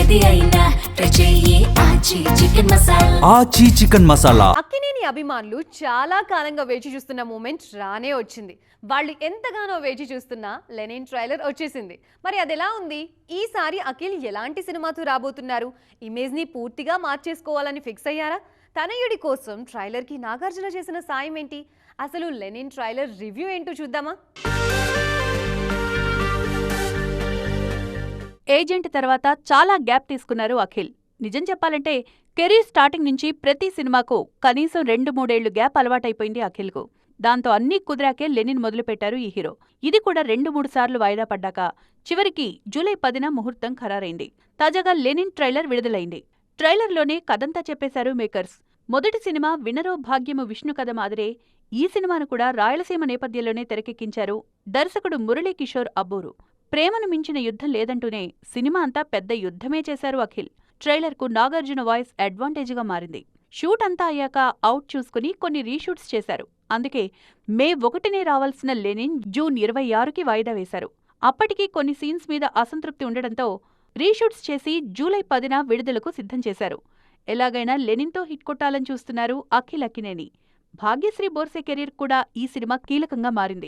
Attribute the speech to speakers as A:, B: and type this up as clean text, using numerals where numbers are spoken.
A: ఏది అయినా ట్రై చెయ్యి ఆచి చికెన్ మసాలా.
B: ఆచి చికెన్ మసాలా.
C: అక్కినేని అభిమానులు చాలా కాలంగా వేచి చూస్తున్న మూమెంట్ రానే వచ్చింది. వాళ్ళు ఎంతగానో వేచి చూస్తున్న లెనిన్ ట్రైలర్ వచ్చేసింది. మరి అది ఎలా ఉంది? ఈసారి అఖిల్ ఎలాంటి సినిమాతో రాబోతున్నారు? ఇమేజ్ ని పూర్తిగా మార్చేసుకోవాలని ఫిక్స్ అయ్యారా? తనయుడి కోసం ట్రైలర్ కి నాగార్జున చేసిన సాయం ఏంటి? అసలు లెనిన్ ట్రైలర్ రివ్యూ ఏంటో చూద్దామా?
D: ఏజెంట్ తర్వాత చాలా గ్యాప్ తీసుకున్నారు అఖిల్. నిజం చెప్పాలంటే కెరీర్ స్టార్టింగ్ నుంచి ప్రతి సినిమాకు కనీసం 2-3 ఏళ్లు గ్యాప్ అలవాటైపోయింది అఖిల్కు. దాంతో అన్నీ కుదిరాకే లెనిన్ మొదలుపెట్టారు ఈ హీరో. ఇది కూడా 2-3 సార్లు వాయిదా పడ్డాక చివరికి జూలై 10న ముహూర్తం ఖరారైంది. తాజాగా లెనిన్ ట్రైలర్ విడుదలైంది. ట్రైలర్లోనే కథంతా చెప్పేశారు మేకర్స్. మొదటి సినిమా వినరో భాగ్యము విష్ణు కథ మాదిరే ఈ సినిమాను కూడా రాయలసీమ నేపథ్యంలోనే తెరకెక్కించారు దర్శకుడు మురళీకిషోర్ అబ్బూరు. ప్రేమను మించిన యుద్ధం లేదంటూనే సినిమా అంతా పెద్ద యుద్ధమే చేశారు అఖిల్. ట్రైలర్కు నాగార్జున వాయిస్ అడ్వాంటేజ్గా మారింది. షూట్ అంతా అయ్యాక అవుట్ చూసుకుని కొన్ని రీషూట్స్ చేశారు. అందుకే మే 1నే రావాల్సిన లెనిన్ జూన్ 26కి వాయిదా వేశారు. అప్పటికీ కొన్ని సీన్స్ మీద అసంతృప్తి ఉండడంతో రీషూట్స్ చేసి జూలై 10న విడుదలకు సిద్ధం చేశారు. ఎలాగైనా లెనిన్తో హిట్ కొట్టాలని చూస్తున్నారు అఖిల్ అక్కినేని. భాగ్యశ్రీ బోర్సే కెరీర్ కూడా ఈ సినిమా కీలకంగా మారింది.